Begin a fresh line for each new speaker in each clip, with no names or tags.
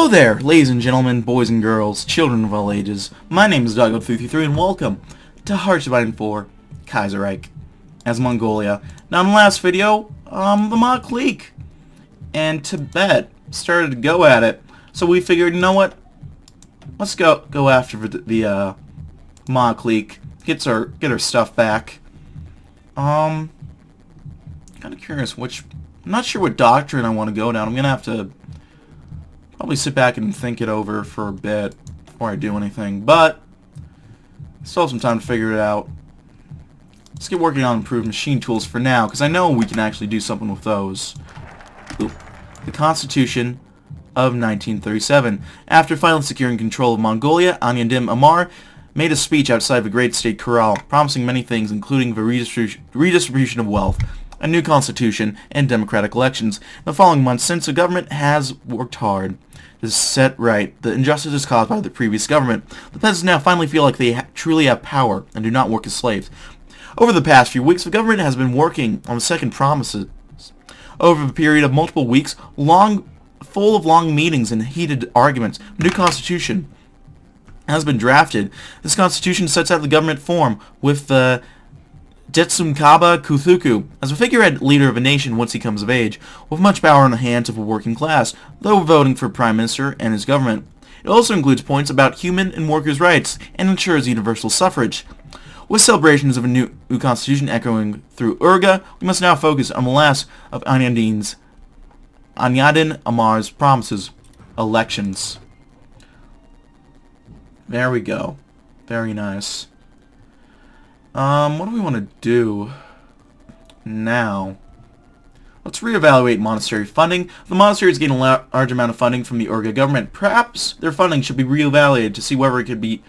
Hello there, ladies and gentlemen, boys and girls, children of all ages. My name is DB333 and welcome to Hearts Dividing 4, Kaiserreich, as Mongolia. Now in the last video, the mock leak and Tibet started to go at it. So we figured, you know what? Let's go after the mock leak, get our stuff back. Kind of curious I'm not sure what doctrine I want to go down. I'm gonna have to probably sit back and think it over for a bit before I do anything, but still have some time to figure it out. Let's get working on improved machine tools for now, because I know we can actually do something with those. Ooh. The Constitution of 1937. After finally securing control of Mongolia, Anyadim Amar made a speech outside the great state corral, promising many things, including the redistribution of wealth, a new constitution, and democratic elections. In the following months, since the government has worked hard to set right the injustices caused by the previous government, the peasants now finally feel like they truly have power and do not work as slaves. Over the past few weeks, the government has been working on the second promises. Over the period of multiple weeks, full of long meetings and heated arguments, a new constitution has been drafted. This constitution sets out the government form with the Detsumkaba Kuthuku as a figurehead leader of a nation once he comes of age, with much power in the hands of a working class, though voting for Prime Minister and his government. It also includes points about human and workers' rights and ensures universal suffrage. With celebrations of a new constitution echoing through Urga, we must now focus on the last of Anyadin Amar's promises: elections. There we go. Very nice. What do we want to do now? Let's reevaluate monastery funding. The monasteries gain a large amount of funding from the Urga government. Perhaps their funding should be reevaluated to see whether it could be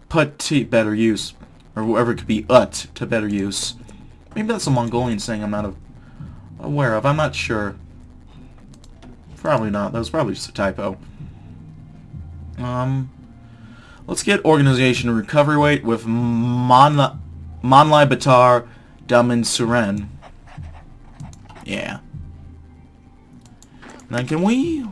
put to better use, or whether it could be to better use. Maybe that's a Mongolian saying I'm not aware of. I'm not sure. Probably not. That was probably just a typo. Let's get organization and recovery weight with Manlai Batar Damin Suren. Yeah. Then can we...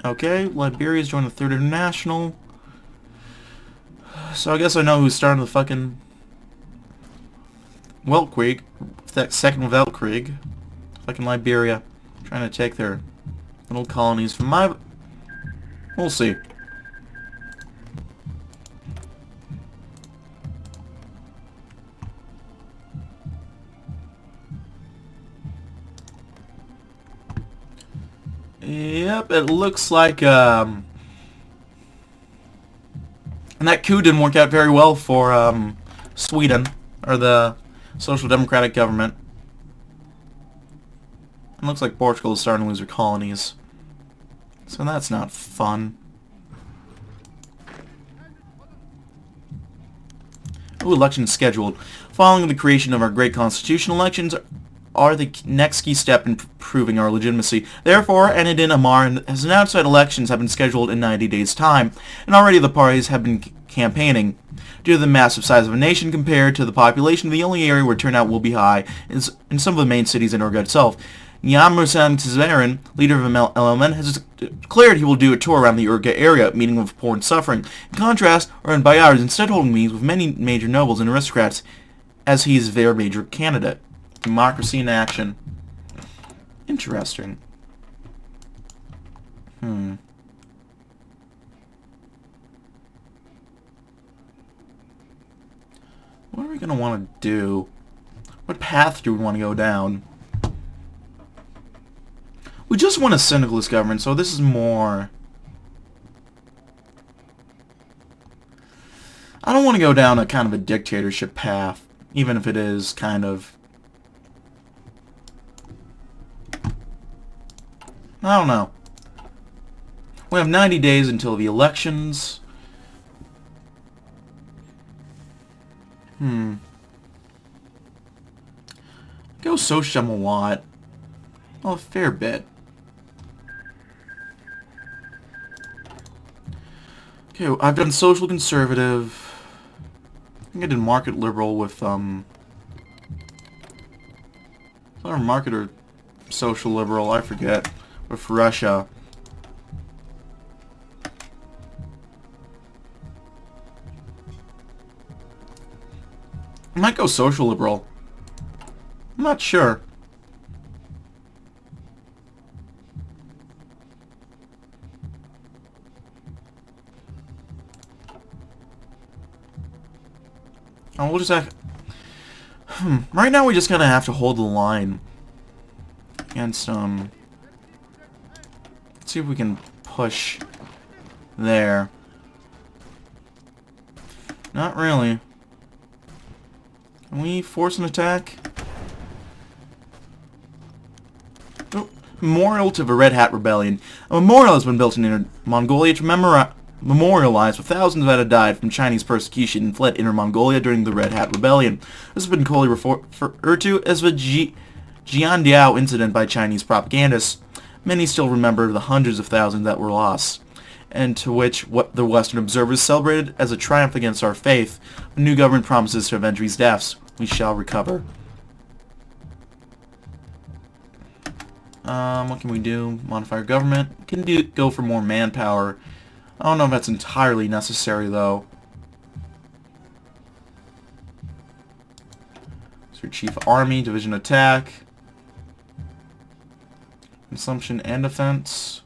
Okay, Liberia's joined the Third International. So I guess I know who's starting the fucking Weltkrieg. That second Weltkrieg. Fucking Liberia. Trying to take their little colonies from my... We'll see. Yep, it looks like, and that coup didn't work out very well for, Sweden, or the Social Democratic government. It looks like Portugal is starting to lose their colonies. So that's not fun. Ooh, elections scheduled. Following the creation of our great constitution, elections are the next key step in proving our legitimacy. Therefore, Anyadin Amar has announced that elections have been scheduled in 90 days' time, and already the parties have been campaigning. Due to the massive size of a nation compared to the population, the only area where turnout will be high is in some of the main cities in Urga itself. Yamusan Tzarin, leader of LMN, has declared he will do a tour around the Urga area, meeting with poor and suffering. In contrast, Ern Bayar is instead holding meetings with many major nobles and aristocrats, as he is their major candidate. Democracy in action. Interesting. What are we going to want to do? What path do we want to go down? We just want a syndicalist government, so this is more... I don't want to go down a kind of a dictatorship path, even if it is kind of... I don't know. We have 90 days until the elections. Go socialism a lot. Oh, a fair bit. Okay, I've done social conservative. I think I did market liberal with Our market or social liberal, I forget. With Russia. I might go social liberal. I'm not sure. Oh, we'll just have... Right now we just kind of have to hold the line. Against, let's see if we can push there. Not really. Can we force an attack? Oh, memorial to the Red Hat Rebellion. A memorial has been built in Inner Mongolia to memorialize the thousands that had died from Chinese persecution and fled Inner Mongolia during the Red Hat Rebellion. This has been colloquially referred to as the Jiandiao incident by Chinese propagandists. Many still remember the hundreds of thousands that were lost, and to which what the Western observers celebrated as a triumph against our faith. The new government promises to avenge these deaths. We shall recover. What can we do? Modify our government. Can go for more manpower. I don't know if that's entirely necessary, though. So your chief army, division attack. Consumption and defense.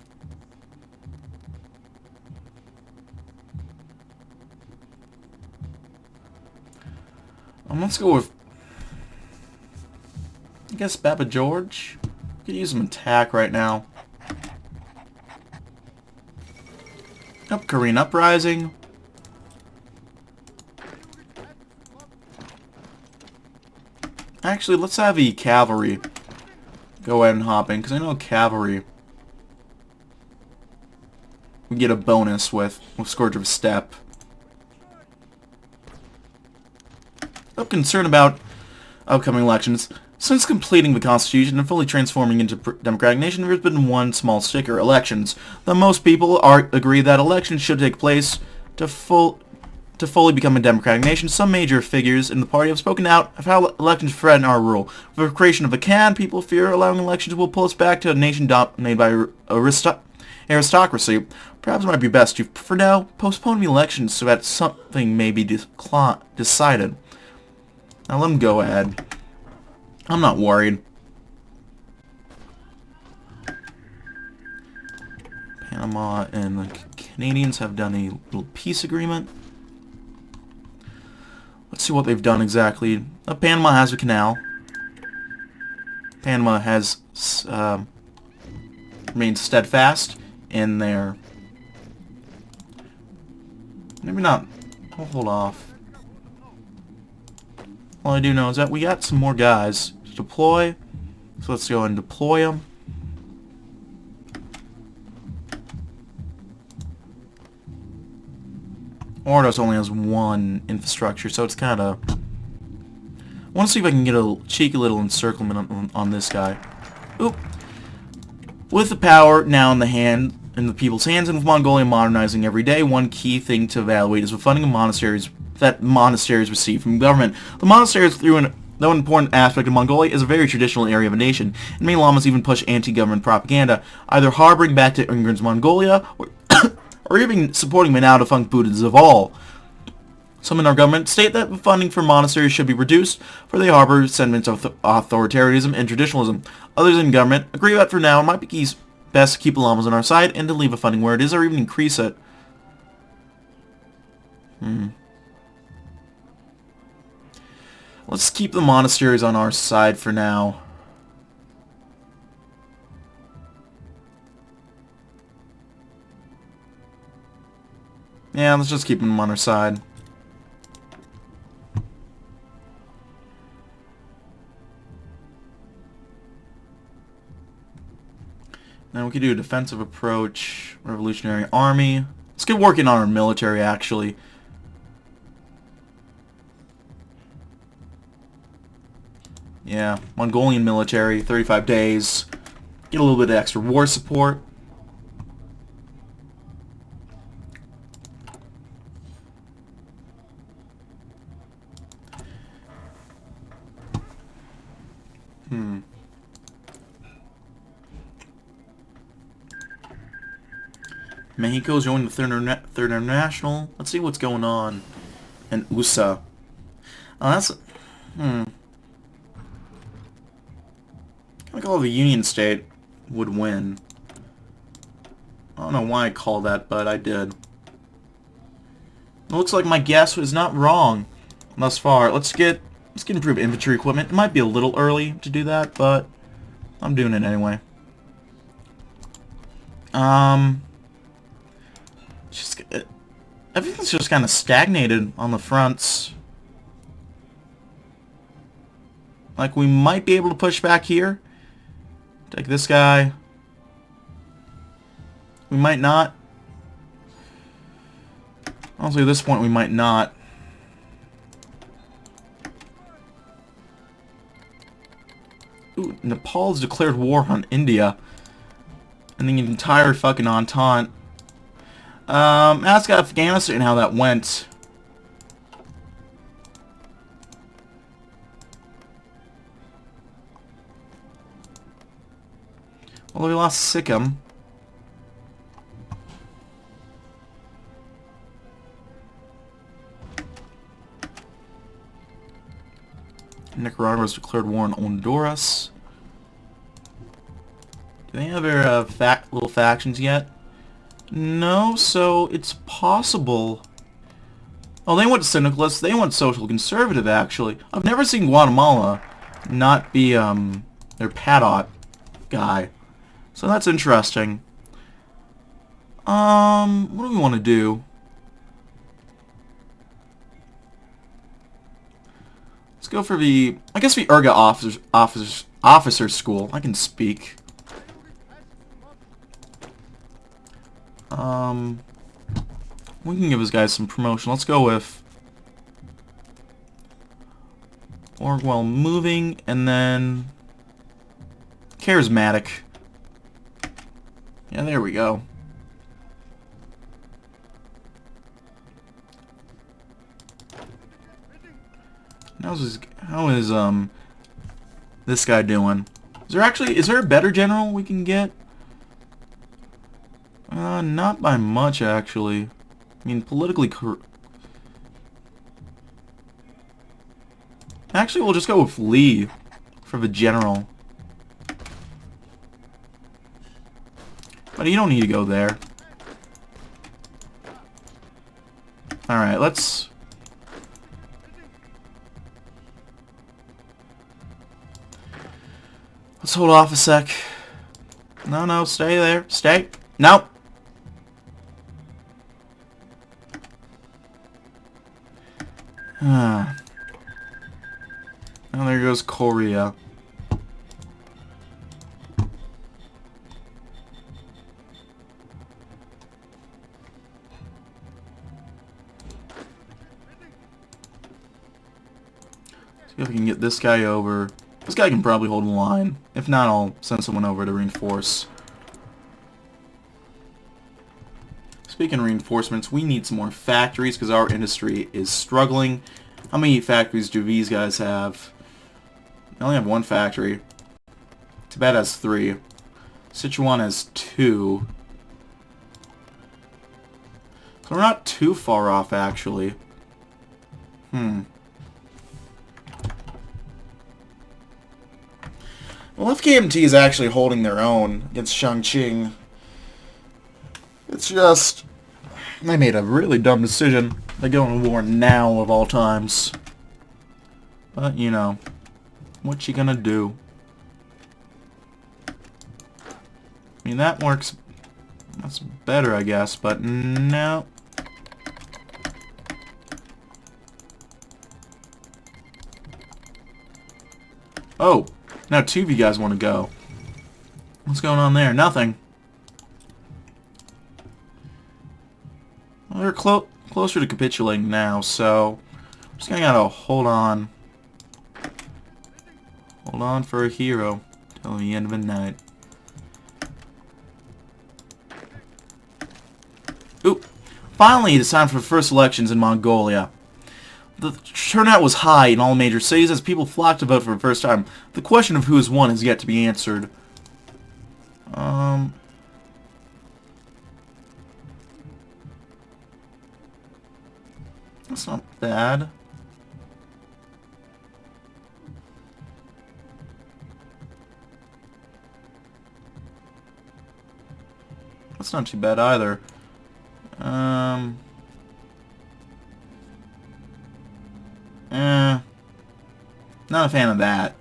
Let's go with, I guess, Baba George. Could use some attack right now. Yep, Korean Uprising. Actually, let's have the cavalry go ahead and hop in, because I know cavalry we get a bonus with Scourge of Steppe. I'm concerned about upcoming elections. Since completing the Constitution and fully transforming into a democratic nation, there's been one small sticker: elections. Though most people agree that elections should take place to fully become a democratic nation, some major figures in the party have spoken out of how elections threaten our rule. With the creation of the CAN, people fear allowing elections will pull us back to a nation dominated by aristocracy. Perhaps it might be best to, for now, postpone the elections so that something may be decided. Now let them go ahead. I'm not worried. Panama and the Canadians have done a little peace agreement. Let's see what they've done exactly. Panama has a canal. Panama has remained steadfast in their... Maybe not. I'll hold off. All I do know is that we got some more guys to deploy. So let's go and deploy them. Ordos only has one infrastructure, so it's kind of... I want to see if I can get a cheeky little encirclement on this guy. Oop. With the power now in the people's hands, and with Mongolia modernizing every day, one key thing to evaluate is the funding of monasteries that monasteries receive from government. The monasteries, though an important aspect of Mongolia, is a very traditional area of a nation, and many lamas even push anti-government propaganda, either harboring back to Ungern's Mongolia, or even supporting the now defunct Buddhists of all. Some in our government state that the funding for monasteries should be reduced, for they harbor sentiments of authoritarianism and traditionalism. Others in government agree that for now it might be best to keep the lamas on our side and to leave the funding where it is, or even increase it. Let's keep the monasteries on our side for now. Yeah, let's just keep them on our side. Now we could do a defensive approach, revolutionary army. Let's get working on our military, actually. Yeah, Mongolian military, 35 days. Get a little bit of extra war support. Mexico's joining the Third International. Let's see what's going on. And USA. Oh, that's... I think all the Union State would win. I don't know why I called that, but I did. It looks like my guess was not wrong thus far. Let's get improved infantry equipment. It might be a little early to do that, but I'm doing it anyway. Everything's just kind of stagnated on the fronts. Like, we might be able to push back here. Take this guy. We might not. Honestly, at this point, we might not. Ooh, Nepal's declared war on India. And the entire fucking Entente. Ask Afghanistan how that went. Well, we lost Sikkim. Nicaragua's declared war on Honduras. Do they have their little factions yet? No, so it's possible. Oh, they went syndicalist. They went social conservative, actually. I've never seen Guatemala not be their Padot guy. So that's interesting. What do we want to do? Let's go for the, I guess, the Urga officer school. I can speak. We can give this guy some promotion. Let's go with Orwell moving, and then charismatic. Yeah, there we go. How is this guy doing? Is there a better general we can get? Not by much, actually. I mean, politically actually, we'll just go with Lee for the general. But you don't need to go there. Alright, let's hold off a sec. No, stay there. Stay. No. Now there goes Korea. See if we can get this guy over. This guy can probably hold the line. If not, I'll send someone over to reinforce. Speaking of reinforcements, we need some more factories because our industry is struggling. How many factories do these guys have? They only have one factory. Tibet has 3. Sichuan has 2. So we're not too far off, actually. Well, FKMT is actually holding their own against Chongqing. It's just, they made a really dumb decision. They go into war now of all times. But, you know, what you gonna do? I mean, that works. That's better, I guess, but no. Oh, now 2 of you guys want to go. What's going on there? Nothing. Well, they're closer to capitulating now, so just gonna gotta hold on. Hold on for a hero till the end of the night. Ooh, finally it's time for the first elections in Mongolia. The turnout was high in all major cities as people flocked to vote for the first time. The question of who has won has yet to be answered. That's not bad. That's not too bad either. Not a fan of that.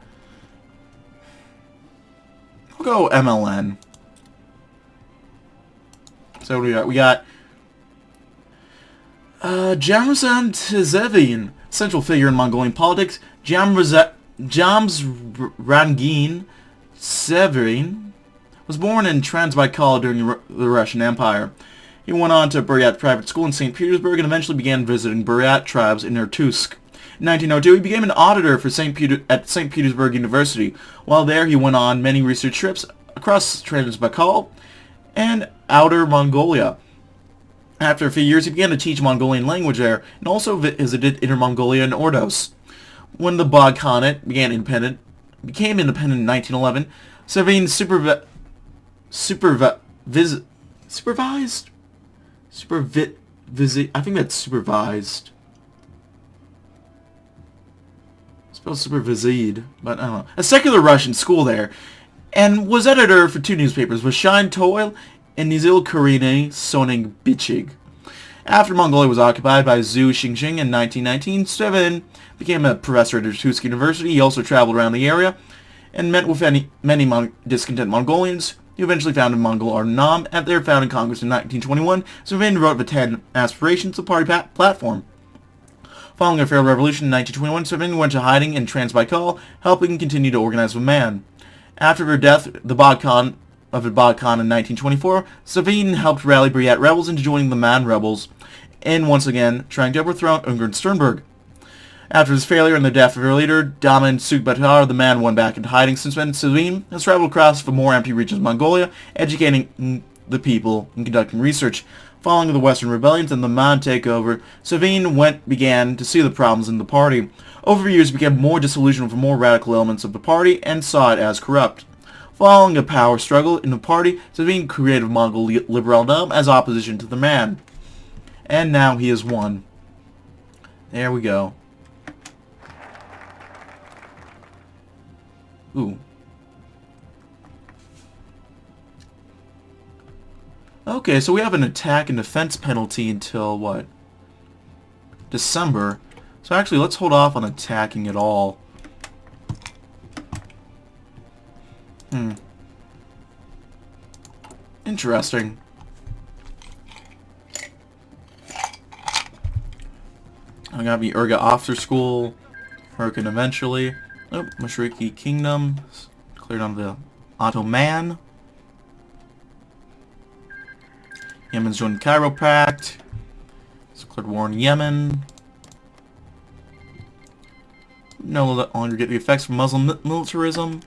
We'll go MLN. So what do we got? We got Jamrzan Tzevin, central figure in Mongolian politics. Jamzrangin Severin was born in Transbaikal during the Russian Empire. He went on to Buryat Private School in St. Petersburg and eventually began visiting Buryat tribes in Irkutsk. In 1902, he became an auditor for at St. Petersburg University. While there, he went on many research trips across Transbaikal and Outer Mongolia. After a few years, he began to teach Mongolian language there, and also visited Inner Mongolia and Ordos. When the Bog Khanate became independent in 1911, Sevin supervised. I think that's supervised. Spelled supervised, but I don't know. A secular Russian school there, and was editor for two newspapers, Vashine Toil and Nizil Kurine Soning Bichig. After Mongolia was occupied by Zhu Xingxing in 1919, Sevin became a professor at Irkutsk University. He also traveled around the area and met with many discontent Mongolians. He eventually founded Mongol Arnam at their founding Congress in 1921. Sevin wrote the 10 Aspirations, the party platform. Following a failed revolution in 1921, Sevin went to hiding in Transbaikal, helping continue to organize the man. After her death, the Bog Khan in 1924, Sevin helped rally Buryat rebels into joining the Man rebels, and once again trying to overthrow Ungern Sternberg. After his failure and the death of her leader, Daman Sukbatar, the Man went back into hiding. Since then, Sevin has traveled across the more empty regions of Mongolia, educating the people and conducting research. Following the Western rebellions and the Man takeover, Sevin began to see the problems in the party. Over the years, he became more disillusioned with more radical elements of the party and saw it as corrupt. Following a power struggle in the party, Sevin created Mongol liberaldom as opposition to the Man. And now he has won. There we go. Ooh. Okay, so we have an attack and defense penalty until, what? December. So actually, let's hold off on attacking at all. Interesting. I got the Urga Officer School. Working eventually. Oh, Mashariki Kingdom. Declared on the Ottoman. Yemen's joined Cairo Pact. Declared war in Yemen. No longer get the effects from Muslim militarism.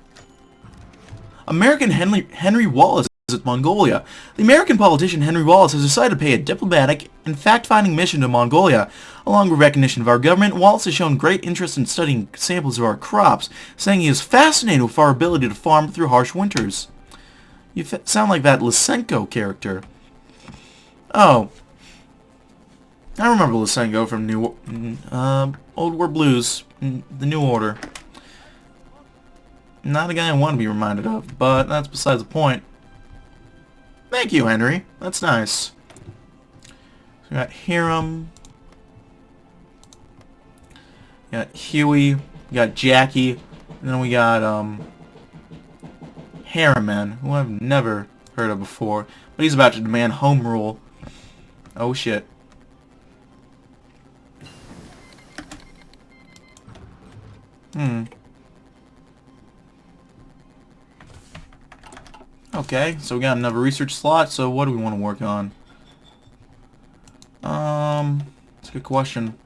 American Henry Wallace visits Mongolia. The American politician Henry Wallace has decided to pay a diplomatic and fact-finding mission to Mongolia. Along with recognition of our government, Wallace has shown great interest in studying samples of our crops, saying he is fascinated with our ability to farm through harsh winters. You sound like that Lysenko character. Oh. I remember Lysenko from Old War Blues, the New Order. Not a guy I want to be reminded of, but that's besides the point. Thank you, Henry. That's nice. So we got Hiram. We got Huey. We got Jackie. And then we got, Harriman, who I've never heard of before. But he's about to demand home rule. Oh, shit. Okay, so we got another research slot, so what do we want to work on? That's a good question.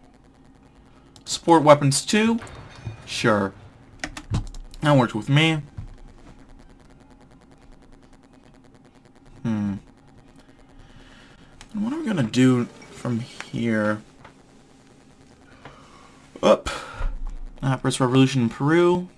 Support weapons 2? Sure. That works with me. What are we gonna do from here? Up. First revolution in Peru.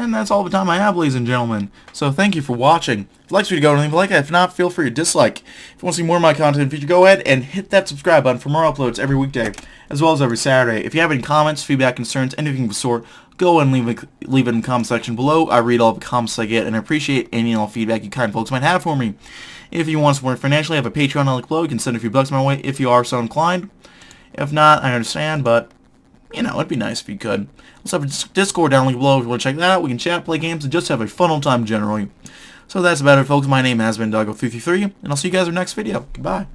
And that's all the time I have, ladies and gentlemen. So thank you for watching. If you like this video, leave a like. If not, feel free to dislike. If you want to see more of my content in the future, go ahead and hit that subscribe button for more uploads every weekday, as well as every Saturday. If you have any comments, feedback, concerns, anything of the sort, go ahead and leave it in the comment section below. I read all the comments I get and I appreciate any and all feedback you kind folks might have for me. If you want to support financially, I have a Patreon link below. You can send a few bucks my way if you are so inclined. If not, I understand, but you know, it'd be nice if you could. Let's have a Discord down link below if you want to check that out. We can chat, play games, and just have a fun old time generally. So that's about it, folks. My name has been DB333, and I'll see you guys in the next video. Goodbye.